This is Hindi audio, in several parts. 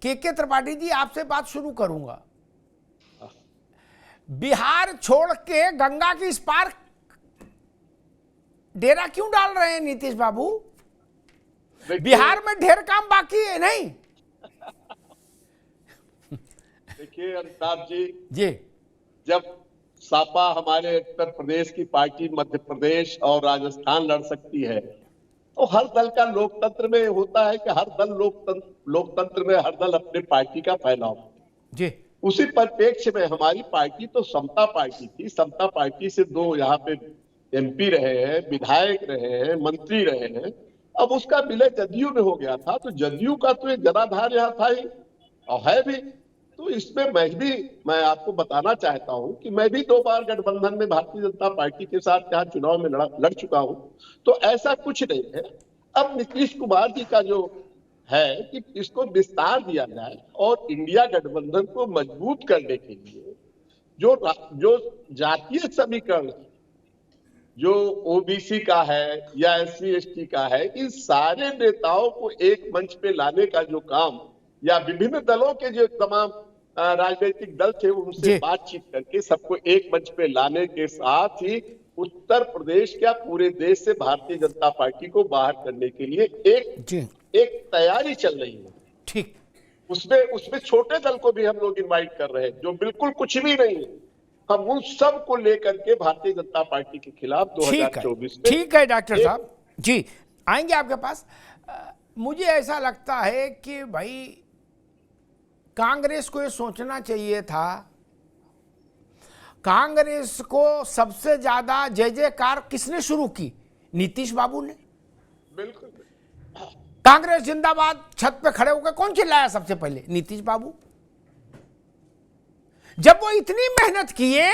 के त्रिपाठी जी, आपसे बात शुरू करूंगा। बिहार छोड़ के गंगा की इस पार डेरा क्यों डाल रहे हैं नीतीश बाबू? बिहार में ढेर काम बाकी है नहीं? देखिए अमिताभ जी, जी, जब सपा हमारे उत्तर प्रदेश की पार्टी मध्य प्रदेश और राजस्थान लड़ सकती है, तो हर दल का लोकतंत्र में होता है कि हर दल लोकतंत्र में हर दल अपने पार्टी का फैलाव। जी, उसी परिप्रेक्ष्य में हमारी पार्टी तो समता पार्टी थी। समता पार्टी से 2 यहाँ पे एमपी रहे हैं, विधायक रहे हैं, मंत्री रहे हैं। अब उसका विलय जदयू में हो गया था, तो जदयू का तो एक जनाधार यहाँ था ही और है भी। तो इसमें मैं आपको बताना चाहता हूं कि मैं भी 2 बार गठबंधन में भारतीय जनता पार्टी के साथ यहाँ चुनाव में लड़ चुका हूं। तो ऐसा कुछ नहीं है। अब नीतीश कुमार जी का जो है कि इसको विस्तार दिया जाए और इंडिया गठबंधन को मजबूत करने के लिए जो जातीय समीकरण, जो ओबीसी का है या एससी एसटी का है, इन सारे नेताओं को एक मंच पे लाने का जो काम, या विभिन्न दलों के जो तमाम राजनीतिक दल थे उनसे बातचीत करके सबको एक मंच पे लाने के साथ ही उत्तर प्रदेश क्या पूरे देश से भारतीय जनता पार्टी को बाहर करने के लिए एक तैयारी चल रही है। ठीक, उसमें छोटे दल को भी हम लोग इनवाइट कर रहे हैं जो बिल्कुल कुछ भी नहीं है। हम उन सब को लेकर के भारतीय जनता पार्टी के खिलाफ 2024 में। ठीक है डॉक्टर साहब जी, आएंगे आपके पास। मुझे ऐसा लगता है कि भाई कांग्रेस को ये सोचना चाहिए था, कांग्रेस को सबसे ज्यादा जय जयकार किसने शुरू की? नीतीश बाबू ने। बिल्कुल, कांग्रेस जिंदाबाद छत पे खड़े होकर कौन चिल्लाया सबसे पहले? नीतीश बाबू। जब वो इतनी मेहनत किए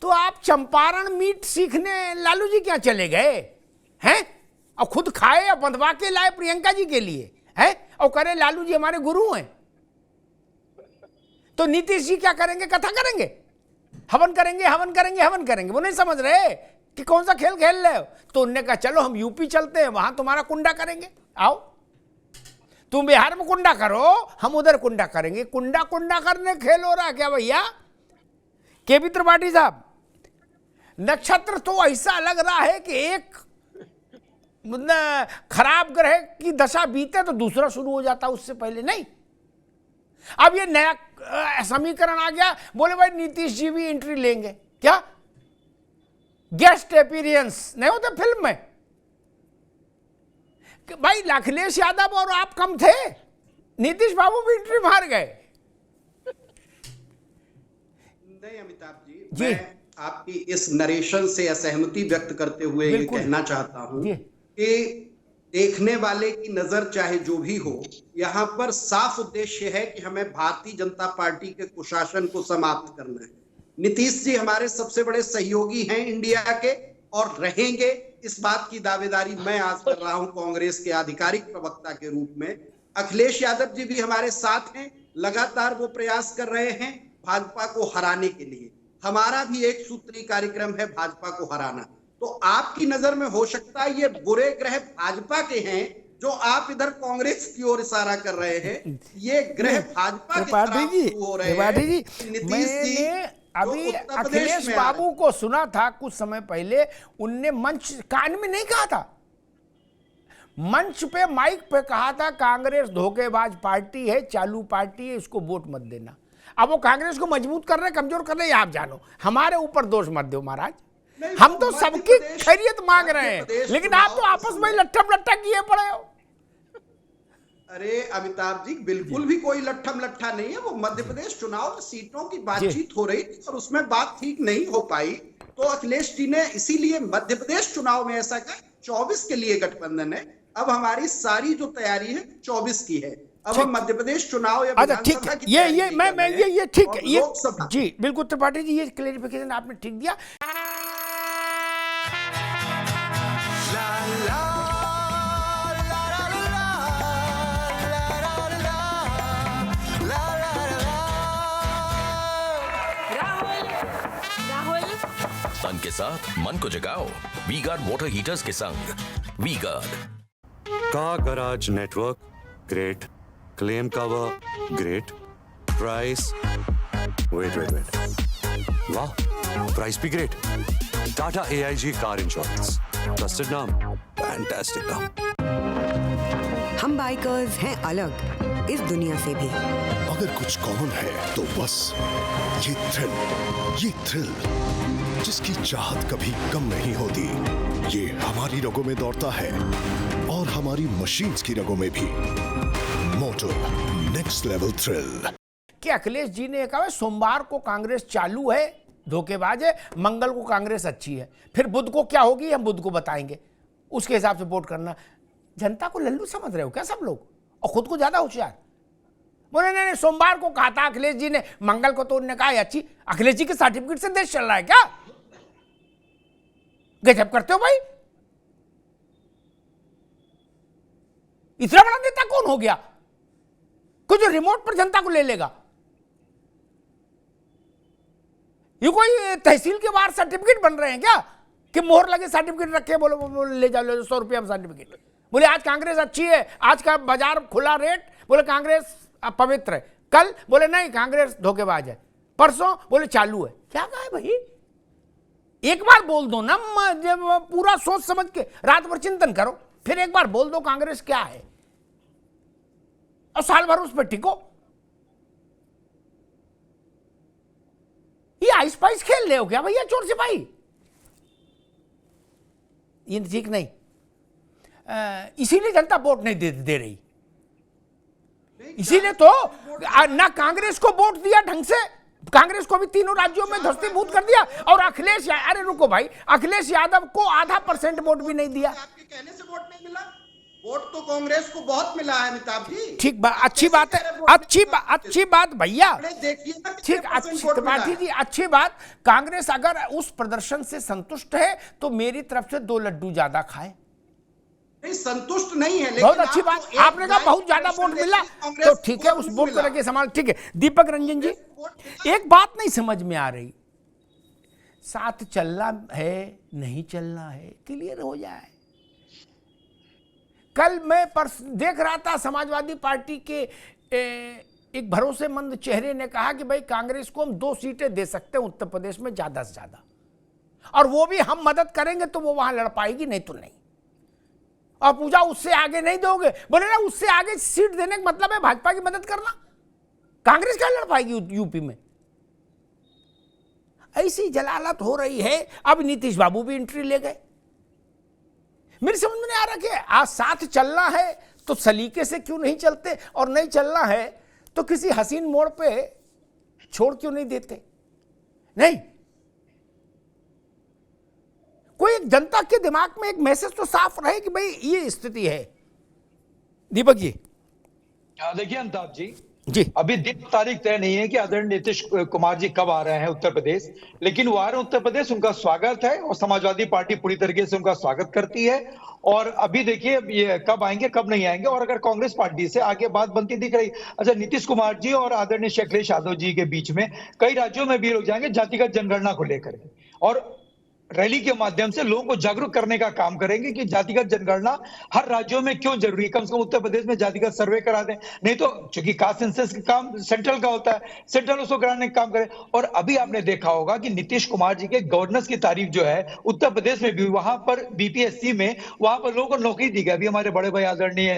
तो आप चंपारण मीट सीखने लालू जी क्या चले गए हैं? और खुद खाए और बंधवा के लाए प्रियंका जी के लिए हैं, और करे लालू जी हमारे गुरु हैं। तो नीतीश जी क्या करेंगे? कथा करेंगे, हवन करेंगे, हवन करेंगे, हवन करेंगे। वो नहीं समझ रहे कि कौन सा खेल खेल रहे हो। तो उनने कहा चलो हम यूपी चलते हैं, वहां तुम्हारा कुंडा करेंगे, आओ तुम बिहार में कुंडा करो, हम उधर कुंडा करेंगे। कुंडा कुंडा करने खेल हो रहा क्या भैया? के त्रिपाठी साहब, नक्षत्र तो ऐसा लग रहा है कि एक खराब ग्रह की दशा बीते तो दूसरा शुरू हो जाता, उससे पहले नहीं। अब ये नया समीकरण आ गया, बोले भाई नीतीश जी भी एंट्री लेंगे। क्या गेस्ट अपीयरेंस नहीं होते फिल्म में? भाई अखिलेश यादव और आप कम थे, नीतीश बाबू भी एंट्री मार गए। नहीं अमिताभ जी, मैं आपकी इस नरेशन से असहमति व्यक्त करते हुए ये कहना चाहता हूं कि देखने वाले की नजर चाहे जो भी हो, यहां पर साफ उद्देश्य है कि हमें भारतीय जनता पार्टी के कुशासन को समाप्त करना है। नीतीश जी हमारे सबसे बड़े सहयोगी हैं इंडिया के और रहेंगे, इस बात की दावेदारी मैं आज कर रहा हूं कांग्रेस के आधिकारिक प्रवक्ता के रूप में। अखिलेश यादव जी भी हमारे साथ हैं, लगातार वो प्रयास कर रहे हैं भाजपा को हराने के लिए। हमारा भी एक सूत्री कार्यक्रम है भाजपा को हराना। तो आपकी नजर में हो सकता है ये बुरे ग्रह भाजपा के हैं जो आप इधर कांग्रेस की ओर इशारा कर रहे हैं। ये ग्रह भाजपा के खिलाफ हो रहे हैं। नीतीश जी अभी अखिलेश बाबू को सुना था कुछ समय पहले, उनने मंच कान में नहीं कहा था, मंच पे माइक पे कहा था कांग्रेस धोखेबाज पार्टी है, चालू पार्टी है, इसको वोट मत देना। अब वो कांग्रेस को मजबूत कर रहे, कमजोर कर रहे, आप जानो। हमारे ऊपर दोष मत दो महाराज, हम तो सबकी खैरियत मांग रहे हैं, लेकिन आप तो आपस में लट्ठम लट्ठा किए पड़े हो। अरे अमिताभ जी, बिल्कुल भी कोई लट्ठम लट्ठा नहीं है। वो मध्य प्रदेश चुनाव में सीटों की बातचीत हो रही थी और उसमें बात ठीक नहीं हो पाई, तो अखिलेश जी ने इसीलिए मध्य प्रदेश चुनाव में ऐसा कहा। 24 के लिए गठबंधन है, अब हमारी सारी जो तैयारी है 24 की है। अब हम मध्य प्रदेश चुनाव या विधानसभा की ये ठीक है, ये जी बिल्कुल त्रिपाठी जी, ये क्लेरिफिकेशन आपने ठीक दिया। तन के साथ मन को जगाओ वी गार्ड वाटर हीटर्स के संग। वी गार्ड का garage network, great Claim cover, great. Price, wait. Wow, price भी great. Tata AIG car insurance. Trusted नाम, fantastic नाम. हम बाइकर्स हैं अलग इस दुनिया से भी। अगर कुछ कॉमन है तो बस ये थ्रिल जिसकी चाहत कभी कम नहीं होती। ये हमारी रगों में दौड़ता है और हमारी मशीन्स की रगों में भी। मोटो नेक्स्ट लेवल थ्रिल। कि अखिलेश जी ने कहा सोमवार को कांग्रेस चालू है, धोखेबाज है, मंगल को कांग्रेस अच्छी है, फिर बुध को क्या होगी हम बुध को बताएंगे, उसके हिसाब से वोट करना। जनता को लल्लू समझ रहे हो क्या सब लोग, और खुद को ज्यादा होशियार। बोले नहीं, सोमवार को कहा था अखिलेश जी ने, मंगल को तो उन्होंने कहा अच्छी। अखिलेश जी के सर्टिफिकेट से देश चल रहा है क्या? गजब करते हो भाई। इतना बड़ा नेता कौन हो गया कोई जो रिमोट पर जनता को ले लेगा? ये कोई तहसील के बाहर सर्टिफिकेट बन रहे हैं क्या कि मोहर लगे सर्टिफिकेट रखे, बोलो ले जाओ 100 रुपया में सर्टिफिकेट। बोले आज कांग्रेस अच्छी है, आज का बाजार खुला रेट, बोले कांग्रेस पवित्र है। कल बोले नहीं कांग्रेस धोखेबाज है, परसों बोले चालू है। क्या कहा है भाई? एक बार बोल दो ना, जब पूरा सोच समझ के रात भर चिंतन करो, फिर एक बार बोल दो कांग्रेस क्या है और साल भर उस पर टिको। ये आइस पाइस खेल रहे हो क्या भैया चोर सिपाही? ये ठीक नहीं। इसीलिए जनता वोट नहीं दे रही, इसीलिए तो ना कांग्रेस को वोट दिया ढंग से, कांग्रेस को भी तीनों राज्यों में ध्वस्तीभूत कर दिया, और अखिलेश, अरे रुको भाई, अखिलेश यादव को 0.5% वोट भी नहीं दिया। आपके कहने से वोट नहीं मिला, वोट तो कांग्रेस को बहुत मिला है अमिताभ जी। ठीक बात, अच्छी बात है, अच्छी बात भैया, देखिए ना, ठीक, अच्छी त्रिपाठी जी, अच्छी बात। कांग्रेस अगर उस प्रदर्शन से संतुष्ट है तो मेरी तरफ से 2 लड्डू ज्यादा खाए। नहीं, संतुष्ट नहीं है, लेकिन बहुत अच्छी बात, आपने कहा बहुत ज्यादा वोट मिला तो ठीक है, उस वोट को लेके सवाल ठीक है। दीपक रंजन जी, एक बात नहीं समझ में आ रही, साथ चलना है नहीं चलना है, क्लियर हो जाए। कल मैं देख रहा था समाजवादी पार्टी के एक भरोसेमंद चेहरे ने कहा कि भाई कांग्रेस को हम 2 सीटें दे सकते हैं उत्तर प्रदेश में ज्यादा से ज्यादा, और वो भी हम मदद करेंगे तो वो वहां लड़ पाएगी, नहीं तो नहीं। और पूछा उससे आगे नहीं दोगे, बोले ना उससे आगे सीट देने का मतलब है भाजपा की मदद करना, कांग्रेस क्या लड़ पाएगी यूपी में? ऐसी जलालत हो रही है। अब नीतीश बाबू भी एंट्री ले गए। मेरी समझ में नहीं आ रहा कि आज साथ चलना है तो सलीके से क्यों नहीं चलते, और नहीं चलना है तो किसी हसीन मोड़ पे छोड़ क्यों नहीं देते? नहीं, कोई एक जनता के दिमाग में एक मैसेज तो साफ रहे कि भाई ये स्थिति है। दीपक जी। देखिए अमिताभ जी, अभी दिन तारीख तय नहीं है कि आदरणीय नीतीश कुमार जी कब आ रहे हैं उत्तर प्रदेश, लेकिन वो आ रहे हैं उत्तर प्रदेश, उनका स्वागत है और समाजवादी पार्टी पूरी तरीके से उनका स्वागत करती है। और अभी देखिए ये कब आएंगे कब नहीं आएंगे, और अगर कांग्रेस पार्टी से आगे बात बनती दिख रही। अच्छा, नीतीश कुमार जी और आदरणीय अखिलेश यादव जी के बीच में कई राज्यों में भी लोग जाएंगे जातिगत जनगणना को लेकर, और रैली के माध्यम से लोगों को जागरूक करने का काम करेंगे कि जातिगत जनगणना हर राज्यों में क्यों जरूरी है, कम से कम उत्तर प्रदेश में जातिगत सर्वे करा दें। नहीं तो चूंकि कास्ट सेंसस का काम सेंट्रल का होता है, सेंट्रल उसको कराने का काम करे। और अभी आपने देखा होगा कि नीतीश कुमार जी के गवर्नेंस की तारीफ जो है उत्तर प्रदेश में भी, वहां पर बीपीएससी में वहां पर लोगों को नौकरी दी गई। अभी हमारे बड़े भाई आदरणीय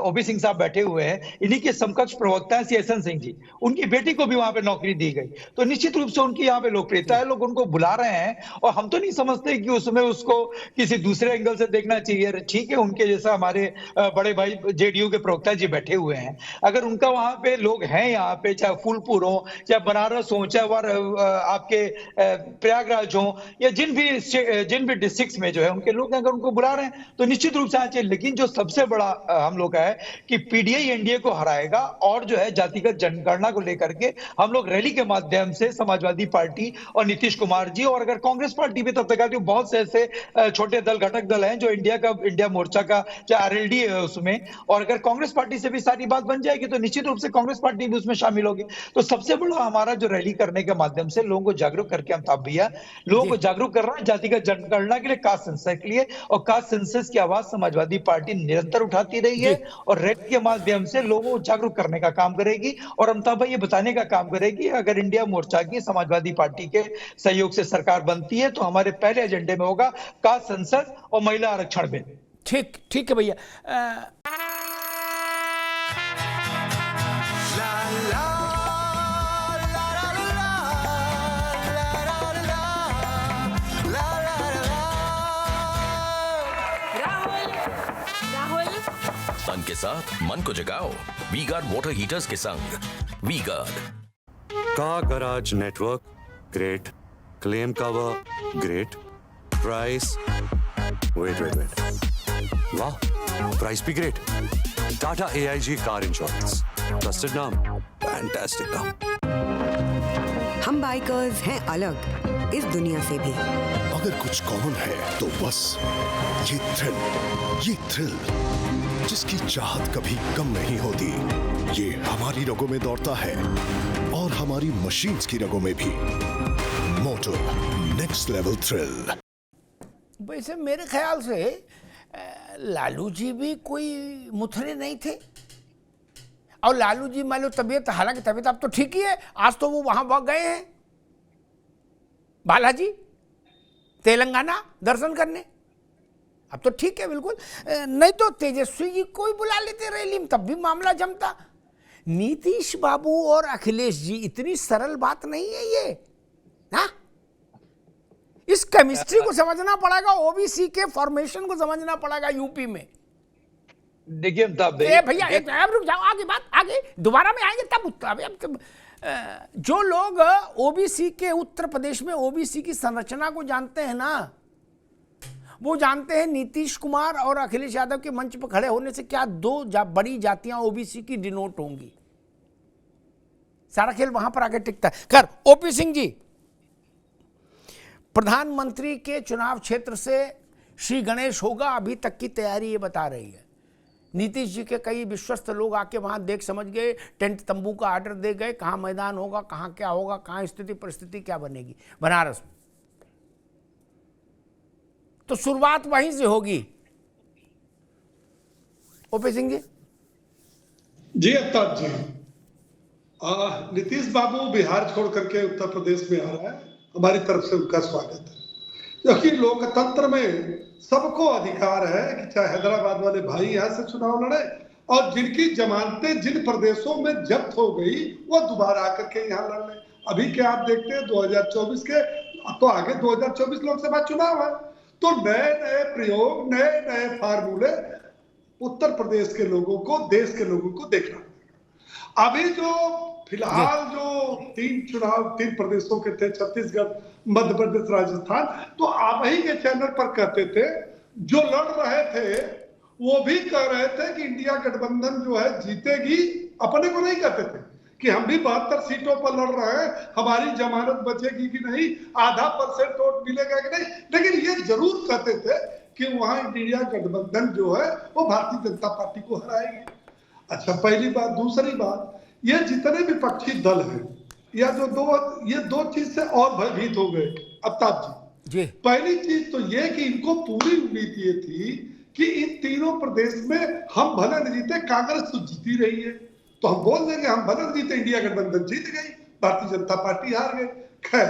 ओबी सिंह साहब बैठे हुए हैं, इन्हीं के समकक्ष प्रवक्ता है एहसन सिंह जी, उनकी बेटी को भी वहां पर नौकरी दी गई। तो निश्चित रूप से उनकी यहाँ पे लोकप्रियता है, लोग उनको बुला रहे हैं, और हम तो नहीं समझते कि उसमें उसको किसी दूसरे एंगल से देखना चाहिए। ठीक है, उनके जैसा हमारे बड़े भाई जेडीयू के प्रवक्ता जी बैठे हुए हैं, अगर उनका वहां पे लोग हैं, यहाँ पे चाहे फूलपुर हो, चाहे बनारस हो, चाहे आपके प्रयागराज हो, या जिन भी डिस्ट्रिक्ट्स में जो है उनके लोग अगर उनको बुला रहे हैं तो निश्चित रूप से आना चाहिए। लेकिन जो सबसे बड़ा हम लोग का है कि पीडीआई एनडीए को हराएगा, और जो है जातिगत जनगणना को लेकर के हम लोग रैली के माध्यम से समाजवादी पार्टी और नीतीश कुमार जी, और अगर कांग्रेस पार्टी भी तब तक आती है। बहुत से ऐसे छोटे दल, घटक दल हैं जो इंडिया मोर्चा का चाहे आरएलडी है उसमें, और अगर कांग्रेस पार्टी से भी सारी बात बन जाएगी तो निश्चित रूप से कांग्रेस पार्टी भी उसमें शामिल होगी। तो सबसे बड़ा हमारा जो रैली करने के माध्यम से लोगों को जागरूक करके, अमिताभ भैया, लोगों को जागरूक कर रहा है जातिगत जनगणना के लिए, कास्ट सेंसस के लिए, और कास्ट सेंसस की आवाज समाजवादी पार्टी निरंतर उठाती रही है और रैली के माध्यम से लोगों को जागरूक करने का काम करेगी। और अमिताभ भाई ये बताने का काम करेगी अगर इंडिया मोर्चा की समाजवादी पार्टी के सहयोग से सरकार बनती है तो हमारे पहले एजेंडे में होगा कास्ट सेंसस और महिला आरक्षण बिल। ठीक है भैया। तन के साथ मन को जगाओ वी गार्ड वाटर हीटर्स के संग। वी गार्ड का garage network great, claim cover great, price wait वाह, प्राइस भी great. Tata AIG car insurance, trusted नाम, फैंटास्टिक नाम। हम बाइकर्स हैं अलग इस दुनिया से भी। अगर कुछ कॉमन है तो बस ये थ्रिल जिसकी चाहत कभी कम नहीं होती। ये हमारी रगों में दौड़ता है और हमारी मशीन्स की रगों में भी। मोटो नेक्स्ट लेवल थ्रिल। वैसे मेरे ख्याल से लालू जी भी कोई मुथरे नहीं थे, और लालू जी मान लो तबीयत, हालांकि तबीयत अब तो ठीक ही है, आज तो वो वहां भाग गए हैं बालाजी तेलंगाना दर्शन करने, अब तो ठीक है बिल्कुल। नहीं तो तेजस्वी जी को ही बुला लेते रैली में, तब भी मामला जमता। नीतीश बाबू और अखिलेश जी, इतनी सरल बात नहीं है ये ना। इस केमिस्ट्री को समझना पड़ेगा, ओबीसी के फॉर्मेशन को समझना पड़ेगा यूपी में। देखिए भैया एक रुक जाओ, आगे बात आगे दोबारा में आएंगे तब जो लोग ओबीसी के उत्तर प्रदेश में ओबीसी की संरचना को जानते हैं ना, वो जानते हैं नीतीश कुमार और अखिलेश यादव के मंच पर खड़े होने से क्या दो बड़ी जातियां ओबीसी की डिनोट होंगी। सारा खेल वहां पर आके टिकता है। कर ओपी सिंह जी, प्रधानमंत्री के चुनाव क्षेत्र से श्री गणेश होगा, अभी तक की तैयारी ये बता रही है। नीतीश जी के कई विश्वस्त लोग आके वहां देख समझ गए, टेंट तंबू का ऑर्डर दे गए, कहां मैदान होगा, कहां क्या होगा, कहां स्थिति परिस्थिति क्या बनेगी बनारस में। तो शुरुआत वहीं से होगी। ओपी सिंह जी। जी अमिताभ जी, नीतीश बाबू बिहार छोड़ करके उत्तर प्रदेश में आ रहा है, हमारी तरफ से उनका स्वागत है। क्योंकि लोकतंत्र में सबको अधिकार है कि चाहे हैदराबाद वाले भाई यहाँ से चुनाव लड़े, और जिनकी जमानतें जिन प्रदेशों में जब्त हो गई वो दोबारा आकर के यहाँ लड़ लें। अभी क्या आप देखते हैं 2024 के तो आगे 2024 लोकसभा चुनाव है, तो नए नए प्रयोग, नए नए फार्मूले उत्तर प्रदेश के लोगों को, देश के लोगों को देखना। अभी जो फिलहाल जो तीन प्रदेशों के थे, छत्तीसगढ़, मध्य प्रदेश, राजस्थान, तो आप ही के चैनल पर कहते थे, जो लड़ रहे थे वो भी कह रहे थे कि इंडिया गठबंधन जो है जीतेगी। अपने को नहीं कहते थे कि हम भी 72 सीटों पर लड़ रहे हैं, हमारी जमानत बचेगी कि नहीं, आधा % वोट मिलेगा कि नहीं, लेकिन ये जरूर कहते थे कि वहां इंडिया गठबंधन जो है वो भारतीय जनता पार्टी को हराएगी। अच्छा, पहली बात। दूसरी बात, ये जितने विपक्षी दल हैं या ये दो चीज से और भयभीत हो गए अमिताभ जी। पहली चीज तो ये कि इनको पूरी उम्मीद ये थी कि इन तीनों प्रदेश में हम भले न जीते, कांग्रेस तो जीती रही है, तो हम बोल देंगे हम भले न जीते, इंडिया गठबंधन जीत गई, भारतीय जनता पार्टी हार गई। खैर,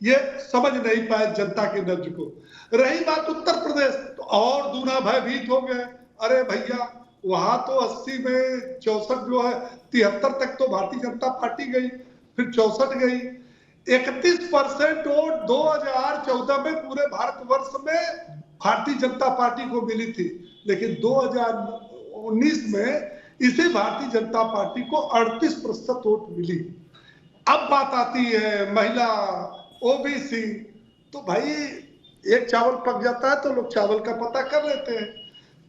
ये समझ नहीं पाए जनता के नब्ज को। रही बात उत्तर प्रदेश, तो और दूना भयभीत हो गए। अरे भैया, वहां तो 80 में 64 जो है, 73 तक तो भारतीय जनता पार्टी गई, फिर 64 गई। 31% वोट 2014 में पूरे भारतवर्ष में भारतीय जनता पार्टी को मिली थी, लेकिन 2019 में इसी भारतीय जनता पार्टी को 38% वोट मिली। अब बात आती है महिला, ओबीसी, तो भाई एक चावल पक जाता है तो लोग चावल का पता कर लेते हैं।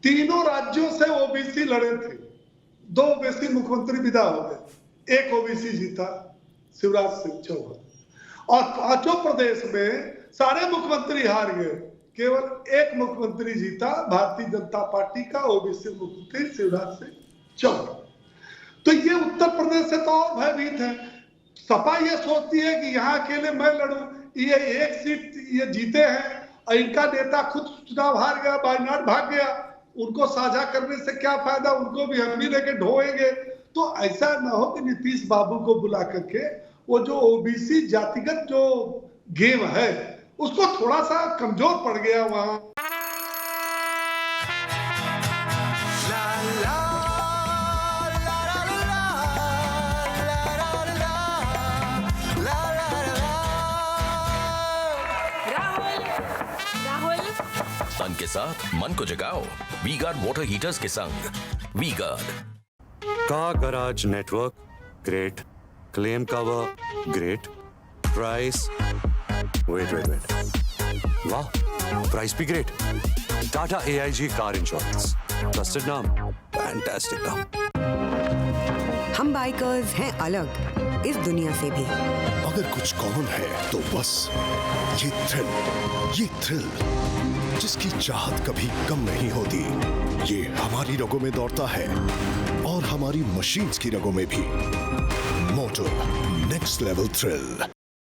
तीनों राज्यों से ओबीसी लड़े थे, 2 ओबीसी मुख्यमंत्री विदा हो गए, 1 ओबीसी जीता, शिवराज सिंह चौहान। और 5 प्रदेश में सारे मुख्यमंत्री हार गए, केवल एक मुख्यमंत्री जीता, भारतीय जनता पार्टी का ओबीसी मुख्यमंत्री शिवराज सिंह चौहान। तो ये उत्तर प्रदेश से तो और भयभीत है। सपा ये सोचती है कि यहाँ अकेले मैं लड़ूं, ये एक सीट ये जीते हैं, इनका नेता खुद चुनाव हार गया, वायनाड भाग गया, उनको साझा करने से क्या फायदा, उनको भी हम ही लेके ढोएंगे। तो ऐसा ना हो कि नीतीश बाबू को बुला करके वो जो ओबीसी जातिगत जो गेम है उसको थोड़ा सा कमजोर पड़ गया वहां। तन के साथ मन को जगाओ वी गार्ड वाटर हीटर्स के संग वी गार्ड। का garage network great, claim cover great, price wait वाह, प्राइस भी great. Tata AIG car insurance, trusted नाम, फैंटास्टिक नाम। हम बाइकर्स हैं अलग इस दुनिया से भी। अगर कुछ कॉमन है तो बस ये थ्रिल जिसकी चाहत कभी कम नहीं होती। ये हमारी रगों में दौड़ता है और हमारी मशीन्स की रगों में भी। मोटो नेक्स्ट लेवल थ्रिल।